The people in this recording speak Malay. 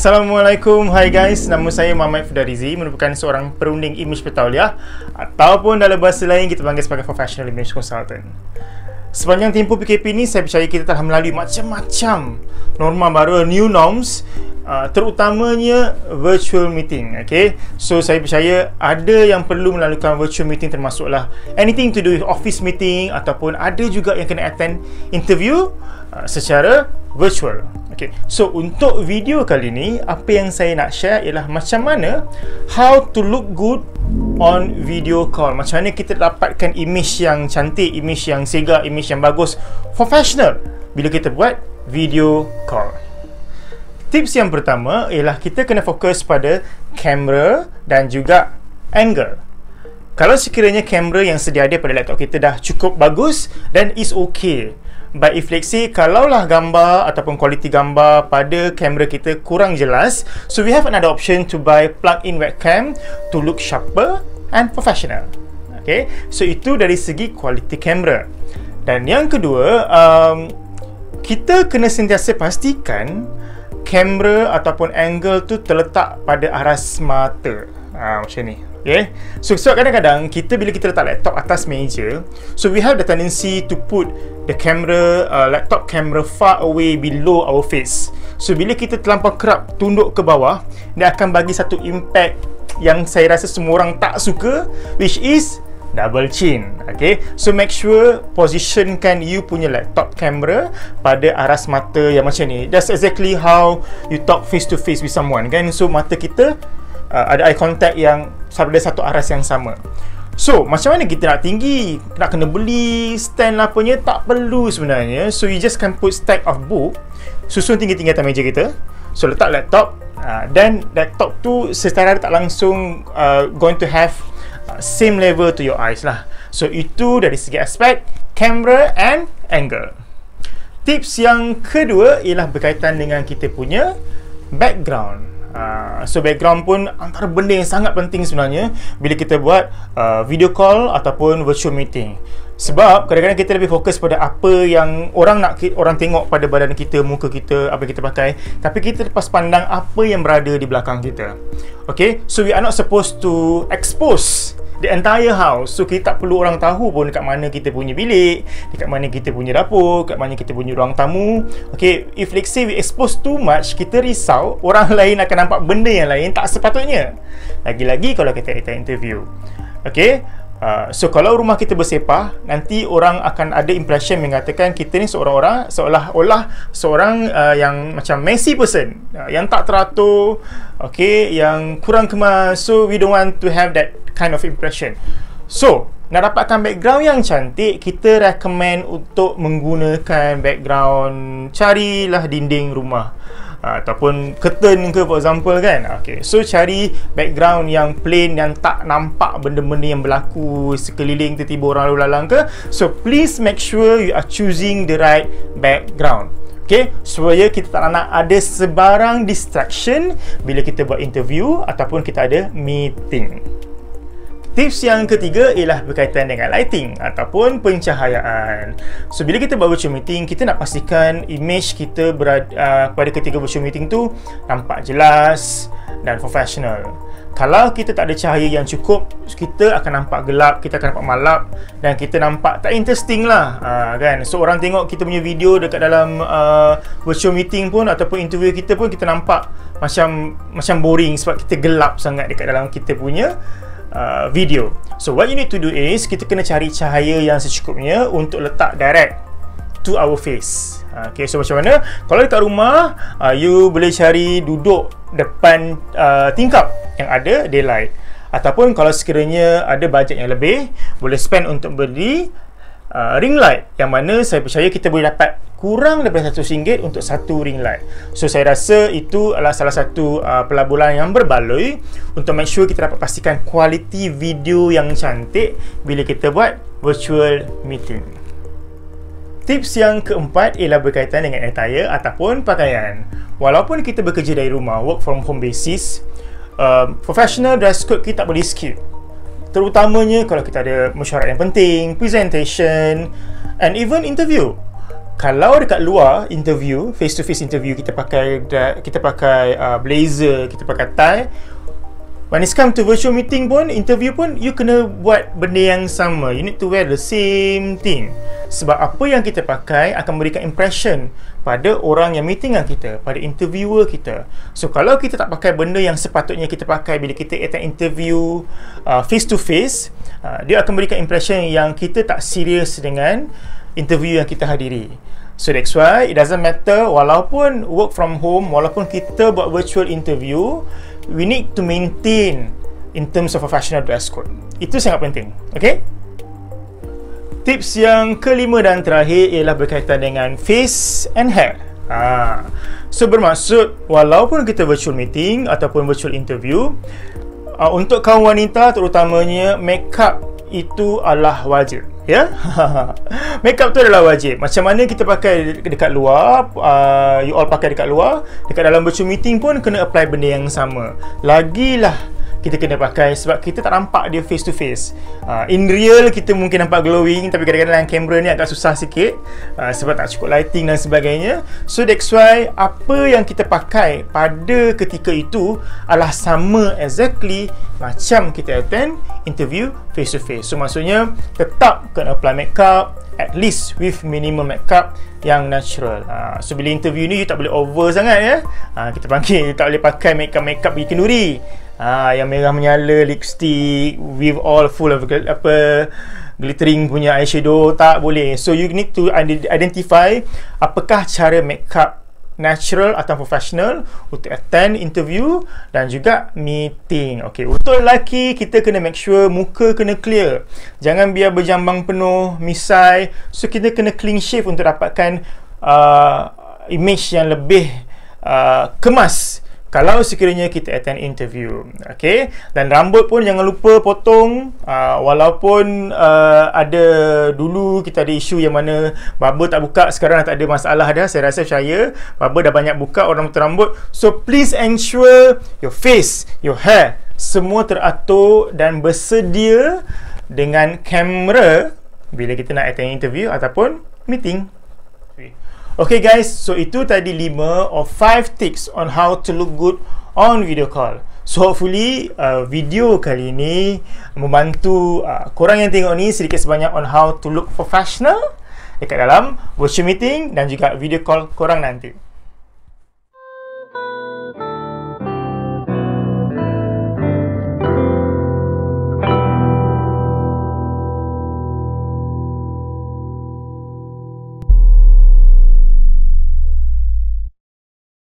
Assalamualaikum, hai guys, nama saya Muhammad Fudarizi, merupakan seorang perunding image bertauliah ataupun dalam bahasa lain kita panggil sebagai professional image consultant. Sepanjang tempoh PKP ni, saya percaya kita telah melalui macam-macam norma baru, new norms, terutamanya virtual meeting. Okay, so saya percaya ada yang perlu melakukan virtual meeting, termasuklah anything to do with office meeting, ataupun ada juga yang kena attend interview secara virtual. Okay, so untuk video kali ni, apa yang saya nak share ialah macam mana how to look good on video call. Macam mana kita dapatkan image yang cantik, image yang segar, image yang bagus, professional bila kita buat video call. Tips yang pertama ialah kita kena fokus pada kamera dan juga angle. Kalau sekiranya kamera yang sedia ada pada laptop kita dah cukup bagus, then is okay. But if let's say kalaulah gambar ataupun kualiti gambar pada kamera kita kurang jelas, so we have another option to buy plug-in webcam to look sharper and professional. Okay, so itu dari segi kualiti kamera. Dan yang kedua, kita kena sentiasa pastikan kamera ataupun angle tu terletak pada aras mata. Macam ni. Okay, so kadang-kadang kita bila kita letak laptop atas meja, so we have the tendency to put the camera, laptop camera far away below our face. So bila kita terlampau kerap tunduk ke bawah, dia akan bagi satu impact yang saya rasa semua orang tak suka, which is double chin. Okay, so make sure positionkan you punya laptop camera pada aras mata yang macam ni. That's exactly how you talk face to face with someone, kan? So mata kita ada eye contact yang pada satu aras yang sama. So macam mana kita nak tinggi, nak kena beli stand lah punya, tak perlu sebenarnya. So you just can put stack of book, susun tinggi-tinggi atas meja kita. So letak laptop, dan laptop tu secara tak langsung going to have same level to your eyes lah. So itu dari segi aspek camera and angle. Tips yang kedua ialah berkaitan dengan kita punya background. So background pun antara benda yang sangat penting sebenarnya bila kita buat video call ataupun virtual meeting. Sebab kadang-kadang kita lebih fokus pada apa yang orang tengok pada badan kita, muka kita, apa yang kita pakai, tapi kita lepas pandang apa yang berada di belakang kita. Okay, so we are not supposed to expose the entire house. So kita tak perlu orang tahu pun dekat mana kita punya bilik, dekat mana kita punya dapur, dekat mana kita punya ruang tamu. Okay, if let's say we expose too much, kita risau orang lain akan nampak benda yang lain tak sepatutnya. Lagi-lagi kalau kita interview. Okay, so kalau rumah kita bersepah, nanti orang akan ada impression mengatakan kita ni seolah-olah seorang yang macam messy person, yang tak teratur, okay, yang kurang kemas. So we don't want to have that kind of impression. So nak dapatkan background yang cantik, kita recommend untuk menggunakan background, carilah dinding rumah ataupun curtain ke, for example, kan. Okay, so cari background yang plain, yang tak nampak benda-benda yang berlaku sekeliling, tiba-tiba orang lalu lalang ke. So please make sure you are choosing the right background. Okay, supaya kita tak nak ada sebarang distraction bila kita buat interview ataupun kita ada meeting. Tips yang ketiga ialah berkaitan dengan lighting ataupun pencahayaan. So bila kita buat virtual meeting, kita nak pastikan image kita pada ketika virtual meeting tu nampak jelas dan professional. Kalau kita tak ada cahaya yang cukup, kita akan nampak gelap, kita akan nampak malap, dan kita nampak tak interesting lah, kan. So orang tengok kita punya video dekat dalam virtual meeting pun ataupun interview kita pun, kita nampak macam boring sebab kita gelap sangat dekat dalam kita punya video. So what you need to do is, kita kena cari cahaya yang secukupnya untuk letak direct to our face. Okay, so macam mana? Kalau dekat rumah, you boleh cari duduk depan tingkap yang ada daylight. Ataupun kalau sekiranya ada bajet yang lebih, boleh spend untuk beli ring light, yang mana saya percaya kita boleh dapat kurang daripada RM100 untuk satu ring light. So saya rasa itu adalah salah satu pelaburan yang berbaloi untuk make sure kita dapat pastikan kualiti video yang cantik bila kita buat virtual meeting. Tips yang keempat ialah berkaitan dengan attire ataupun pakaian. Walaupun kita bekerja dari rumah, work from home basis, professional dress code kita tak boleh skip. Terutamanya kalau kita ada mesyuarat yang penting, presentation, and even interview. Kalau dekat luar interview, face to face interview, kita pakai blazer, kita pakai tie. When it's come to virtual meeting pun, interview pun, you kena buat benda yang sama. You need to wear the same thing. Sebab apa yang kita pakai akan memberikan impression pada orang yang meeting dengan kita, pada interviewer kita. So, kalau kita tak pakai benda yang sepatutnya kita pakai bila kita attend interview face to face, dia akan memberikan impression yang kita tak serius dengan interview yang kita hadiri. So that's why it doesn't matter, walaupun work from home, walaupun kita buat virtual interview, we need to maintain in terms of professional dress code. Itu sangat penting. Okay? Tips yang kelima dan terakhir ialah berkaitan dengan face and hair. So bermaksud, walaupun kita virtual meeting ataupun virtual interview, untuk kaum wanita terutamanya, makeup itu adalah wajib. Ya, makeup tu adalah wajib. Macam mana kita pakai dekat luar, you all pakai dekat luar, dekat dalam virtual meeting pun kena apply benda yang sama. Lagilah kita kena pakai, sebab kita tak nampak dia face to face. In real kita mungkin nampak glowing, tapi kadang-kadang dalam kamera ni agak susah sikit, sebab tak cukup lighting dan sebagainya. So that's why apa yang kita pakai pada ketika itu adalah sama exactly macam kita attend interview face to face. So maksudnya tetap kena apply makeup, at least with minimum makeup yang natural. So bila interview ni you tak boleh over sangat ya. Kita panggil, you tak boleh pakai makeup pergi kenduri. Yang merah menyala, lipstick with all full of glittering punya eyeshadow, tak boleh. So you need to identify apakah cara makeup natural atau professional untuk attend interview dan juga meeting. Okay, untuk lelaki kita kena make sure muka kena clear, jangan biar berjambang penuh, misai. So kita kena clean shave untuk dapatkan image yang lebih kemas kalau sekiranya kita attend interview. Okay, dan rambut pun jangan lupa potong. Walaupun ada dulu kita ada isu yang mana barber tak buka, sekarang dah tak ada masalah dah. Saya rasa percaya barber dah banyak buka orang potong rambut. So please ensure your face, your hair semua teratur dan bersedia dengan kamera bila kita nak attend interview ataupun meeting. Okay guys, so itu tadi 5 or 5 tips on how to look good on video call. So hopefully video kali ini membantu korang yang tengok ni sedikit sebanyak on how to look professional dekat dalam virtual meeting dan juga video call korang nanti.